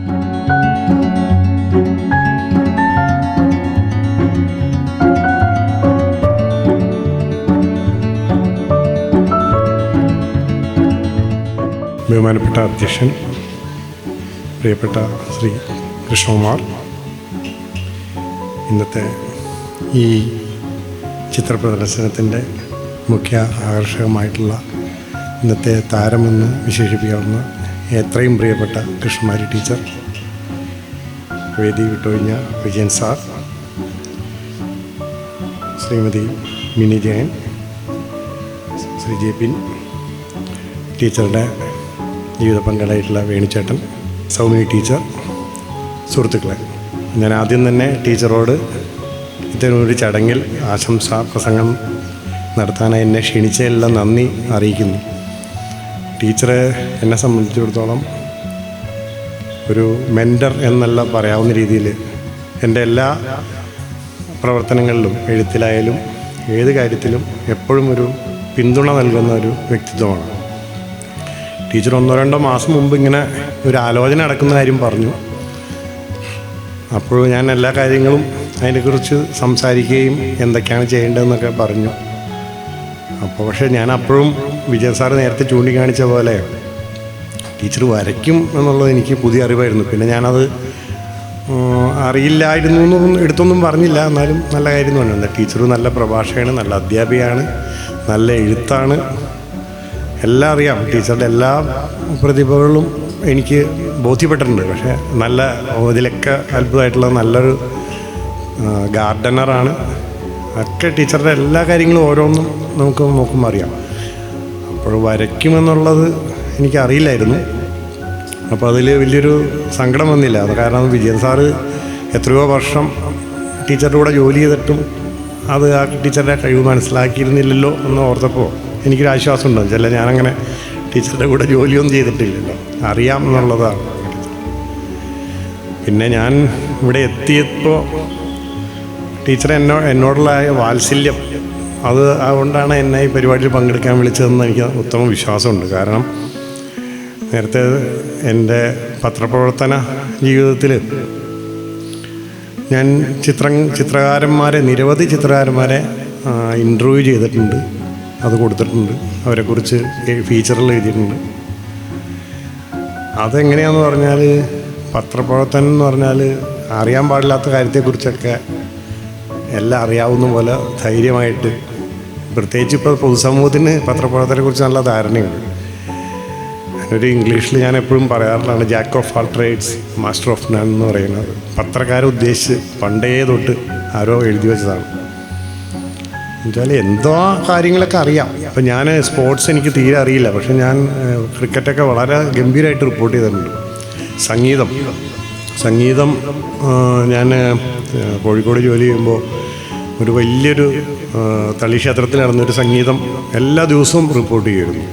ബഹുമാനപ്പെട്ട അധ്യക്ഷൻ, പ്രിയപ്പെട്ട ശ്രീ കൃഷ്ണകുമാർ, ഇന്നത്തെ ഈ ചിത്രപ്രദർശനത്തിൻ്റെ മുഖ്യ ആകർഷകമായിട്ടുള്ള ഇന്നത്തെ താരമെന്ന് വിശേഷിപ്പിക്കാവുന്ന എത്രയും പ്രിയപ്പെട്ട കൃഷ്ണകുമാരി ടീച്ചർ, വേദി വിട്ടൊഴിഞ്ഞ വിജയൻ സാർ, ശ്രീമതി മിനി ജയൻ, ശ്രീ ജെ പിൻ, ടീച്ചറുടെ ജീവിത പങ്കാളിയായിട്ടുള്ള വേണിച്ചേട്ടൻ, സൗമിനി ടീച്ചർ, സുഹൃത്തുക്കളെ, ഞാൻ ആദ്യം തന്നെ ടീച്ചറോട് ഇത്തരമൊരു ചടങ്ങിൽ ആശംസാ പ്രസംഗം നടത്താനായി എന്നെ ക്ഷണിച്ചതെല്ലാം നന്ദി അറിയിക്കുന്നു. ടീച്ചർ എന്നെ സംബന്ധിച്ചിടത്തോളം ഒരു മെൻറ്റർ എന്നല്ല പറയാവുന്ന രീതിയിൽ എൻ്റെ എല്ലാ പ്രവർത്തനങ്ങളിലും, എഴുത്തിലായാലും ഏത് കാര്യത്തിലും എപ്പോഴും ഒരു പിന്തുണ നൽകുന്ന ഒരു വ്യക്തിത്വമാണ്. ടീച്ചർ 1-2 മാസം മുമ്പ് ഇങ്ങനെ ഒരു ആലോചന നടക്കുന്ന കാര്യം പറഞ്ഞു. അപ്പോൾ ഞാൻ എല്ലാ കാര്യങ്ങളും അതിനെക്കുറിച്ച് സംസാരിക്കുകയും എന്തൊക്കെയാണ് ചെയ്യേണ്ടതെന്നൊക്കെ പറഞ്ഞു. അപ്പോൾ പക്ഷേ ഞാൻ അപ്പോഴും വിജയൻ സാറ് നേരത്തെ ചൂണ്ടിക്കാണിച്ച പോലെ ടീച്ചർ വരയ്ക്കും എന്നുള്ളത് എനിക്ക് പുതിയ അറിവായിരുന്നു. പിന്നെ ഞാനത് അറിയില്ലായിരുന്നു എന്നൊന്നും എടുത്തൊന്നും പറഞ്ഞില്ല. എന്നാലും നല്ല കാര്യം പറഞ്ഞു. ടീച്ചർ നല്ല പ്രഭാഷകയാണ്, നല്ല അധ്യാപികയാണ്, നല്ല എഴുത്താണ്, എല്ലാം അറിയാം. ടീച്ചറുടെ എല്ലാ പ്രതിഭകളും എനിക്ക് ബോധ്യപ്പെട്ടിട്ടുണ്ട്. പക്ഷേ നല്ല ഇതിലൊക്കെ അത്ഭുതമായിട്ടുള്ള നല്ലൊരു ഗാർഡനറാണ്. ഒക്കെ ടീച്ചറുടെ എല്ലാ കാര്യങ്ങളും ഓരോന്നും നമുക്ക് നോക്കുമ്പോൾ അറിയാം. അപ്പോൾ വരയ്ക്കുമെന്നുള്ളത് എനിക്കറിയില്ലായിരുന്നു. അപ്പോൾ അതിൽ വലിയൊരു സങ്കടം വന്നില്ല. അത് കാരണം വിജയൻ സാറ് എത്രയോ വർഷം ടീച്ചറുടെ കൂടെ ജോലി ചെയ്തിട്ടും അത് ആ ടീച്ചറുടെ കഴിവ് മനസ്സിലാക്കിയിരുന്നില്ലല്ലോ എന്ന് ഓർത്തപ്പോൾ എനിക്കൊരു ആശ്വാസം ഉണ്ടാകും. ചില ഞാനങ്ങനെ ടീച്ചറുടെ കൂടെ ജോലിയൊന്നും ചെയ്തിട്ടില്ലല്ലോ, അറിയാം എന്നുള്ളതാണ്. പിന്നെ ഞാൻ ഇവിടെ എത്തിയപ്പോൾ ടീച്ചർ എന്നോടുള്ള വാത്സല്യം, അത് അതുകൊണ്ടാണ് എന്നെ ഈ പരിപാടിയിൽ പങ്കെടുക്കാൻ വിളിച്ചതെന്ന് എനിക്ക് ഉത്തമ വിശ്വാസമുണ്ട്. കാരണം നേരത്തെ എൻ്റെ പത്രപ്രവർത്തന ജീവിതത്തിൽ ഞാൻ നിരവധി ചിത്രകാരന്മാരെ ഇൻ്റർവ്യൂ ചെയ്തിട്ടുണ്ട്, അത് കൊടുത്തിട്ടുണ്ട്, അവരെക്കുറിച്ച് ഫീച്ചറിൽ എഴുതിയിട്ടുണ്ട്. അതെങ്ങനെയാണെന്ന് പറഞ്ഞാൽ, പത്രപ്രവർത്തനം എന്ന് പറഞ്ഞാൽ അറിയാൻ പാടില്ലാത്ത കാര്യത്തെക്കുറിച്ചൊക്കെ എല്ലാം അറിയാവുന്ന പോലെ ധൈര്യമായിട്ട്, പ്രത്യേകിച്ച് ഇപ്പോൾ പൊതുസമൂഹത്തിന് പത്രപ്രവർത്തനത്തെക്കുറിച്ച് നല്ല ധാരണയുണ്ട്. ഒരു ഇംഗ്ലീഷിൽ ഞാൻ എപ്പോഴും പറയാറുള്ളതാണ്, jack of all trades master of none എന്ന് പറയുന്നത്. പത്രക്കാരെ ഉദ്ദേശിച്ച് പണ്ടേ തൊട്ട് ആരോ എഴുതി വെച്ചതാണ്. എന്നുവെച്ചാൽ എന്തോ കാര്യങ്ങളൊക്കെ അറിയാം. അപ്പം ഞാൻ സ്പോർട്സ് എനിക്ക് തീരെ അറിയില്ല, പക്ഷെ ഞാൻ ക്രിക്കറ്റൊക്കെ വളരെ ഗംഭീരമായിട്ട് റിപ്പോർട്ട് ചെയ്തിട്ടുണ്ട്. സംഗീതം ഞാൻ കോഴിക്കോട് ജോലി ചെയ്യുമ്പോൾ ഒരു വലിയൊരു തളി ക്ഷേത്രത്തിൽ നടന്നൊരു സംഗീതം എല്ലാ ദിവസവും റിപ്പോർട്ട് ചെയ്യുമായിരുന്നു.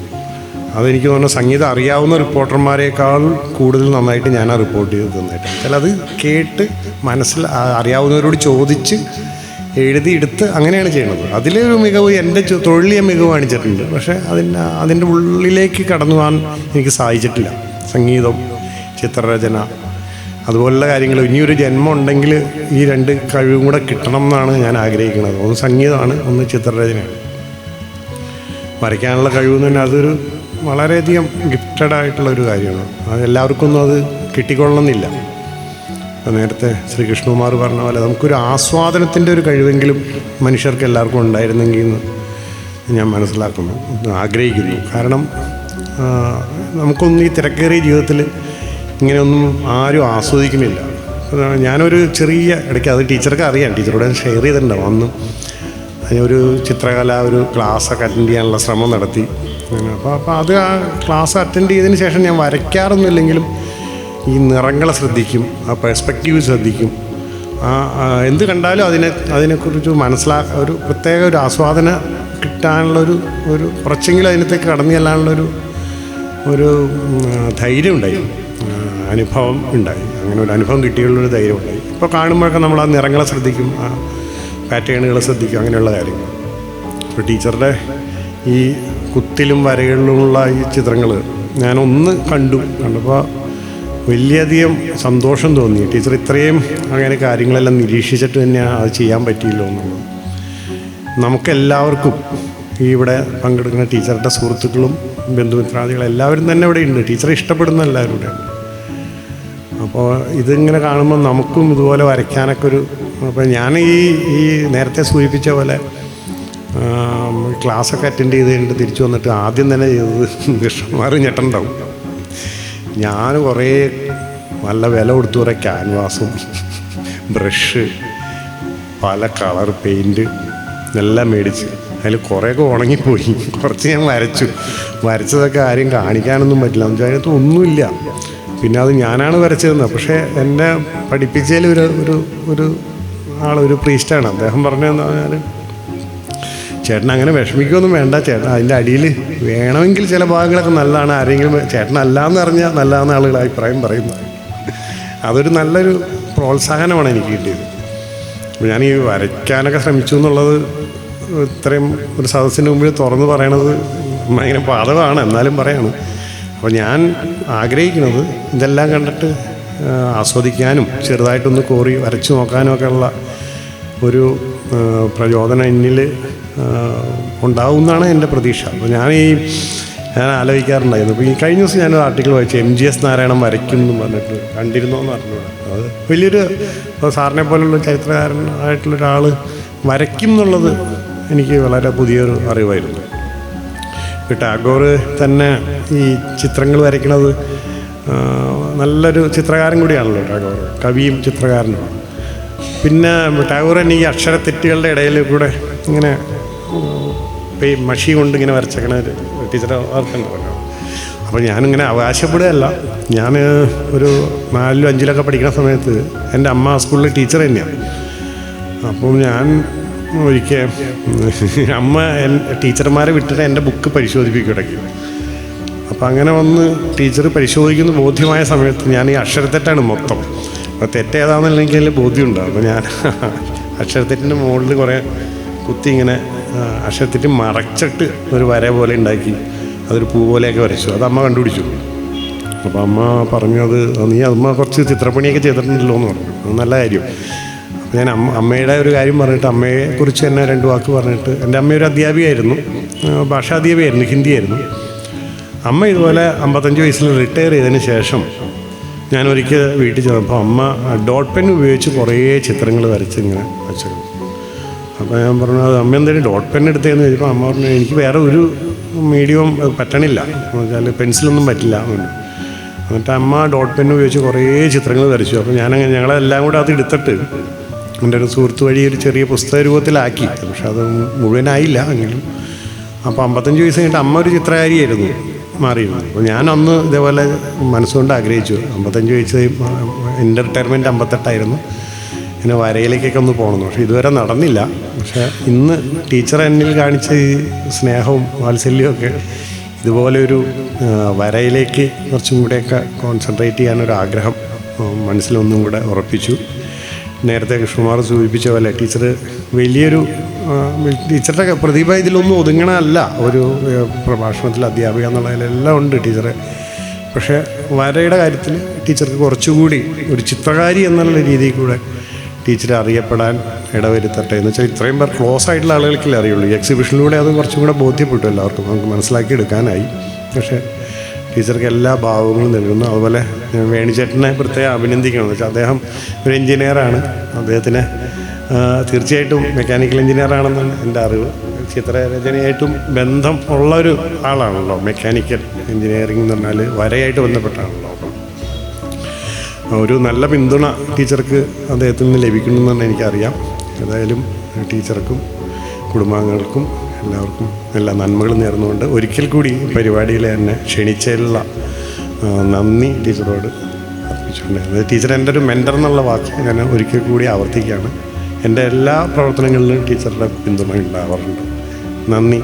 അതെനിക്ക് തോന്നുന്നു സംഗീതം അറിയാവുന്ന റിപ്പോർട്ടർമാരെക്കാൾ കൂടുതൽ നന്നായിട്ട് ഞാനാ റിപ്പോർട്ട് ചെയ്ത് തന്നിട്ട്. എന്നാൽ അത് കേട്ട് അറിയാവുന്നവരോട് ചോദിച്ച് എഴുതിയെടുത്ത് അങ്ങനെയാണ് ചെയ്യുന്നത്. അതിലൊരു മികവ് എൻ്റെ തൊഴിലിയ മികവ് കാണിച്ചിട്ടുണ്ട്. പക്ഷേ അതിൻ്റെ ഉള്ളിലേക്ക് കടന്നു പോകാൻ എനിക്ക് സാധിച്ചിട്ടില്ല. സംഗീതം, ചിത്രരചന, അതുപോലുള്ള കാര്യങ്ങൾ. ഇനിയൊരു ജന്മം ഉണ്ടെങ്കിൽ ഈ 2 കഴിവും കൂടെ കിട്ടണം എന്നാണ് ഞാൻ ആഗ്രഹിക്കുന്നത്. ഒന്ന് സംഗീതമാണ്, ഒന്ന് ചിത്രരചനയാണ്. വരയ്ക്കാനുള്ള കഴിവെന്ന് തന്നെ അതൊരു വളരെയധികം ഗിഫ്റ്റഡ് ആയിട്ടുള്ളൊരു കാര്യമാണ്. അത് എല്ലാവർക്കും ഒന്നും അത് കിട്ടിക്കൊള്ളണമെന്നില്ല. അപ്പോൾ നേരത്തെ ശ്രീ കൃഷ്ണകുമാർ പറഞ്ഞ പോലെ നമുക്കൊരു ആസ്വാദനത്തിൻ്റെ ഒരു കഴിവെങ്കിലും മനുഷ്യർക്ക് എല്ലാവർക്കും ഉണ്ടായിരുന്നെങ്കിൽ എന്ന് ഞാൻ മനസ്സിലാക്കുന്നു, ആഗ്രഹിക്കുന്നു. കാരണം നമുക്കൊന്നും ഈ തിരക്കേറിയ ജീവിതത്തിൽ ഇങ്ങനെയൊന്നും ആരും ആസ്വദിക്കുന്നില്ല. ഞാനൊരു ചെറിയ ഇടയ്ക്ക്, അത് ടീച്ചർക്ക് അറിയാം, ടീച്ചറോട് ഞാൻ ഷെയർ ചെയ്തിട്ടുണ്ടാവും. അന്ന് ഒരു ചിത്രകല ഒരു ക്ലാസ്സൊക്കെ അറ്റൻഡ് ചെയ്യാനുള്ള ശ്രമം നടത്തി. അപ്പോൾ അത് ആ ക്ലാസ് അറ്റൻഡ് ചെയ്തതിന് ശേഷം ഞാൻ വരയ്ക്കാറൊന്നുമില്ലെങ്കിലും ഈ നിറങ്ങളെ ശ്രദ്ധിക്കും, ആ പെർസ്പെക്റ്റീവ് ശ്രദ്ധിക്കും. എന്ത് കണ്ടാലും അതിനെക്കുറിച്ച് ഒരു പ്രത്യേക ഒരു ആസ്വാദന കിട്ടാനുള്ളൊരു കുറച്ചെങ്കിലും അതിനകത്തേക്ക് കടന്നു ചെല്ലാനുള്ളൊരു ധൈര്യം ഉണ്ടായി, അനുഭവം ഉണ്ടായി. അങ്ങനെ ഒരു അനുഭവം കിട്ടിയുള്ളൊരു ധൈര്യം ഉണ്ടായി. ഇപ്പോൾ കാണുമ്പോഴൊക്കെ നമ്മൾ ആ നിറങ്ങളെ ശ്രദ്ധിക്കും, ആ പാറ്റേണുകളെ ശ്രദ്ധിക്കും, അങ്ങനെയുള്ള കാര്യങ്ങൾ. ഇപ്പോൾ ടീച്ചറുടെ ഈ കുത്തിലും വരകളിലുമുള്ള ഈ ചിത്രങ്ങൾ ഞാനൊന്ന് കണ്ടപ്പോൾ വലിയധികം സന്തോഷം തോന്നി. ടീച്ചർ ഇത്രയും അങ്ങനെ കാര്യങ്ങളെല്ലാം നിരീക്ഷിച്ചിട്ട് തന്നെയാണ് അത് ചെയ്യാൻ പറ്റിയല്ലോ എന്നുള്ളത്. നമുക്കെല്ലാവർക്കും ഈ ഇവിടെ പങ്കെടുക്കുന്ന ടീച്ചറുടെ സുഹൃത്തുക്കളും ബന്ധുമിത്രാദികളും എല്ലാവരും തന്നെ ഇവിടെ ഉണ്ട്. ടീച്ചറെ ഇഷ്ടപ്പെടുന്ന എല്ലാവരും ഇവിടെ. അപ്പോൾ ഇതിങ്ങനെ കാണുമ്പോൾ നമുക്കും ഇതുപോലെ വരയ്ക്കാനൊക്കെ ഒരു, അപ്പോൾ ഞാൻ ഈ നേരത്തെ സൂചിപ്പിച്ച പോലെ ക്ലാസ്സൊക്കെ അറ്റൻഡ് ചെയ്ത് കഴിഞ്ഞിട്ട് തിരിച്ചു വന്നിട്ട് ആദ്യം തന്നെ ചെയ്തത് കൃഷ്ണകുമാർ ഞെട്ടുണ്ടാവും. ഞാൻ കുറേ നല്ല വില കൊടുത്തു കുറേ ക്യാൻവാസും ബ്രഷ് പല കളർ പെയിൻറ്റ് എല്ലാം മേടിച്ച് അതിൽ കുറേയൊക്കെ ഉണങ്ങിപ്പോയി. കുറച്ച് ഞാൻ വരച്ചതൊക്കെ ആരും കാണിക്കാനൊന്നും പറ്റില്ല. എന്ന് വെച്ചാൽ അതിനകത്ത് ഒന്നുമില്ല. പിന്നെ അത് ഞാനാണ് വരച്ചതെന്ന്. പക്ഷേ എന്നെ പഠിപ്പിച്ചതിൽ ഒരു ഒരു പ്രീസ്റ്റാണ്. അദ്ദേഹം പറഞ്ഞതെന്ന് പറഞ്ഞാൽ, ചേട്ടൻ അങ്ങനെ വിഷമിക്കുകയൊന്നും വേണ്ട, ചേട്ടൻ അതിൻ്റെ അടിയിൽ വേണമെങ്കിൽ ചില ഭാഗങ്ങളൊക്കെ നല്ലതാണ്, ആരെങ്കിലും ചേട്ടനല്ലാന്ന് അറിഞ്ഞാൽ നല്ലതാണെന്ന് ആളുകൾ അഭിപ്രായം പറയുന്നത്. അതൊരു നല്ലൊരു പ്രോത്സാഹനമാണ് എനിക്ക് കിട്ടിയത്. ഞാൻ ഈ വരയ്ക്കാനൊക്കെ ശ്രമിച്ചു എന്നുള്ളത് ഇത്രയും ഒരു സദസ്സിന് മുമ്പിൽ തുറന്ന് പറയണത് ഭയങ്കര പാതകമാണ്, എന്നാലും പറയാണ്. അപ്പോൾ ഞാൻ ആഗ്രഹിക്കുന്നത് ഇതെല്ലാം കണ്ടിട്ട് ആസ്വദിക്കാനും ചെറുതായിട്ടൊന്ന് കോറി വരച്ചു നോക്കാനും ഒക്കെ ഉള്ള ഒരു പ്രചോദനം എന്നിൽ ഉണ്ടാവുമെന്നാണ് എൻ്റെ പ്രതീക്ഷ. അപ്പോൾ ഞാൻ ആലോചിക്കാറുണ്ടായിരുന്നു. അപ്പോൾ ഈ കഴിഞ്ഞ ദിവസം ഞാനൊരു ആർട്ടിക്കിൾ വായിച്ചു, MGS നാരായണൻ വരയ്ക്കും എന്ന് പറഞ്ഞിട്ട്. കണ്ടിരുന്നോ എന്ന് അറിഞ്ഞൂടാ. അത് വലിയൊരു സാറിനെ പോലുള്ള ചരിത്രകാരനായിട്ടുള്ള ഒരാൾ വരയ്ക്കും എന്നുള്ളത് എനിക്ക് വളരെ പുതിയൊരു അറിവായിരുന്നു. ടാഗോർ തന്നെ ഈ ചിത്രങ്ങൾ വരയ്ക്കുന്നത് നല്ലൊരു ചിത്രകാരൻ കൂടിയാണല്ലോ ടാഗോർ, കവിയും ചിത്രകാരനുമാണ്. പിന്നെ ടാഗോർ തന്നെ ഈ അക്ഷരത്തെറ്റുകളുടെ ഇടയിൽ കൂടെ ഇങ്ങനെ മഷി കൊണ്ട് ഇങ്ങനെ വരച്ചേക്കണ ഒരു ടീച്ചർ ആർക്കുണ്ട് പറഞ്ഞു. അപ്പോൾ ഞാനിങ്ങനെ അവകാശപ്പെടുകയല്ല. ഞാൻ ഒരു 4ലും 5ലൊക്കെ പഠിക്കുന്ന സമയത്ത് എൻ്റെ അമ്മ സ്കൂളിൽ ടീച്ചർ തന്നെയാണ്. അപ്പം ഞാൻ ഒരിക്കൽ അമ്മ ടീച്ചർമാരെ വിട്ടിട്ട് എൻ്റെ ബുക്ക് പരിശോധിപ്പിക്കും ഇടയ്ക്ക്. അപ്പം അങ്ങനെ വന്ന് ടീച്ചർ പരിശോധിക്കുന്ന ബോധ്യമായ സമയത്ത് ഞാൻ ഈ അക്ഷരത്തെറ്റാണ് മൊത്തം. അപ്പോൾ തെറ്റേതാണെന്നുണ്ടെങ്കിൽ ബോധ്യമുണ്ടാകും. അപ്പോൾ ഞാൻ അക്ഷരത്തെറ്റിൻ്റെ മുകളിൽ കുറേ കുത്തി ഇങ്ങനെ അക്ഷരത്തെറ്റ് മറച്ചിട്ട് ഒരു വര പോലെ ഉണ്ടാക്കി അതൊരു പൂ പോലെയൊക്കെ വരച്ചു. അത് അമ്മ കണ്ടുപിടിച്ചു. അപ്പോൾ അമ്മ പറഞ്ഞു, അത് നീ അമ്മ കുറച്ച് ചിത്രപ്പണിയൊക്കെ ചെയ്തിട്ടുണ്ടല്ലോ എന്ന് പറഞ്ഞു. അത് നല്ല കാര്യം. ഞാൻ അമ്മയുടെ ഒരു കാര്യം പറഞ്ഞിട്ട് അമ്മയെക്കുറിച്ച് തന്നെ 2 വാക്ക് പറഞ്ഞിട്ട്, എൻ്റെ അമ്മയൊരു അധ്യാപികയായിരുന്നു, ഭാഷാ അധ്യാപികയായിരുന്നു, ഹിന്ദിയായിരുന്നു. അമ്മ ഇതുപോലെ 55 വയസ്സിൽ റിട്ടയർ ചെയ്തതിന് ശേഷം ഞാൻ ഒരിക്കൽ വീട്ടിൽ ചെന്നപ്പോൾ അമ്മ ഡോട്ട് പെൻ ഉപയോഗിച്ച് കുറേ ചിത്രങ്ങൾ വരച്ച് ഇങ്ങനെ വെച്ചിരുന്നു. അപ്പോൾ ഞാൻ പറഞ്ഞു, അത് അമ്മ എന്തെങ്കിലും ഡോട്ട് പെൻ എടുത്തതെന്ന് ചോദിച്ചപ്പോൾ അമ്മ പറഞ്ഞു, എനിക്ക് വേറെ ഒരു മീഡിയവും പറ്റണില്ല, എന്ന് വെച്ചാൽ പെൻസിലൊന്നും പറ്റില്ല. എന്നിട്ട് അമ്മ ഡോട്ട് പെൻ ഉപയോഗിച്ച് കുറേ ചിത്രങ്ങൾ വരച്ചു. അപ്പോൾ ഞങ്ങളെല്ലാം കൂടെ അത് എടുത്തിട്ട് എൻ്റെ ഒരു സുഹൃത്ത് വഴി ഒരു ചെറിയ പുസ്തക രൂപത്തിലാക്കി. പക്ഷെ അത് മുഴുവനായില്ല എങ്കിലും. അപ്പോൾ 55 വയസ്സ് കഴിഞ്ഞിട്ട് അമ്മ ഒരു ചിത്രകാരിയായിരുന്നു മാറിയിരുന്നു. അപ്പോൾ ഞാൻ അന്ന് ഇതേപോലെ മനസ്സുകൊണ്ട് ആഗ്രഹിച്ചു, 55 വയസ്സ് എൻ്റെ റിട്ടയർമെൻറ്റ് 58ആയിരുന്നു, പിന്നെ വരയിലേക്കൊക്കെ ഒന്ന് പോകണമെന്ന്. പക്ഷേ ഇതുവരെ നടന്നില്ല. പക്ഷേ ഇന്ന് ടീച്ചർ എന്നിൽ കാണിച്ച ഈ സ്നേഹവും വാത്സല്യവും ഇതുപോലെ ഒരു വരയിലേക്ക് കുറച്ചും കൂടെയൊക്കെ കോൺസെൻട്രേറ്റ് ചെയ്യാനൊരാഗ്രഹം മനസ്സിലൊന്നും കൂടെ ഉറപ്പിച്ചു. നേരത്തെ കൃഷ്ണകുമാർ സൂചിപ്പിച്ച പോലെ ടീച്ചർ വലിയൊരു ടീച്ചറുടെ പ്രതിഭ ഇതിലൊന്നും ഒതുങ്ങണമല്ല. ഒരു പ്രഭാഷണത്തിൽ അധ്യാപിക എന്നുള്ളതിലെല്ലാം ഉണ്ട് ടീച്ചറെ. പക്ഷേ വരയുടെ കാര്യത്തിൽ ടീച്ചർക്ക് കുറച്ചുകൂടി ഒരു ചിത്രകാരി എന്നുള്ള രീതിയിൽ കൂടെ ടീച്ചർ അറിയപ്പെടാൻ ഇടവരുത്തട്ടെ. എന്ന് വെച്ചാൽ ഇത്രയും പേർ ക്ലോസ് ആയിട്ടുള്ള ആളുകൾക്കല്ലേ അറിയുള്ളൂ. ഈ എക്സിബിഷനിലൂടെ അത് കുറച്ചും കൂടെ ബോധ്യപ്പെട്ടു എല്ലാവർക്കും, നമുക്ക് മനസ്സിലാക്കി എടുക്കാനായി. പക്ഷേ ടീച്ചർക്ക് എല്ലാ ഭാവങ്ങളും നൽകുന്നു. അതുപോലെ വേണിച്ചേട്ടനെ പ്രത്യേകം അഭിനന്ദിക്കണം. എന്ന് വെച്ചാൽ അദ്ദേഹം ഒരു എൻജിനീയറാണ്. അദ്ദേഹത്തിന് തീർച്ചയായിട്ടും മെക്കാനിക്കൽ എൻജിനീയറാണെന്നാണ് എൻ്റെ അറിവ്. ചിത്രരചനയായിട്ടും ബന്ധം ഉള്ളൊരു ആളാണല്ലോ. മെക്കാനിക്കൽ എൻജിനീയറിംഗ് എന്ന് പറഞ്ഞാൽ വരയായിട്ട് ബന്ധപ്പെട്ടാണല്ലോ. ഒരു നല്ല പിന്തുണ ടീച്ചർക്ക് അദ്ദേഹത്തിൽ നിന്ന് ലഭിക്കണമെന്നാണ് എനിക്കറിയാം. ഏതായാലും ടീച്ചർക്കും കുടുംബാംഗങ്ങൾക്കും എല്ലാവർക്കും എല്ലാ നന്മകളും നേർന്നുകൊണ്ട് ഒരിക്കൽ കൂടി പരിപാടിയിൽ എന്നെ ക്ഷണിച്ചതിലുള്ള നന്ദി ടീച്ചറോട് അർപ്പിച്ചുകൊണ്ട്, ടീച്ചർ എൻ്റെ ഒരു മെൻറ്റർ എന്നുള്ള വാക്ക് ഞാൻ ഒരിക്കൽ കൂടി ആവർത്തിക്കുകയാണ്. എൻ്റെ എല്ലാ പ്രവർത്തനങ്ങളിലും ടീച്ചറുടെ പിന്തുണ ഉണ്ടാവാറുണ്ട്. നന്ദി.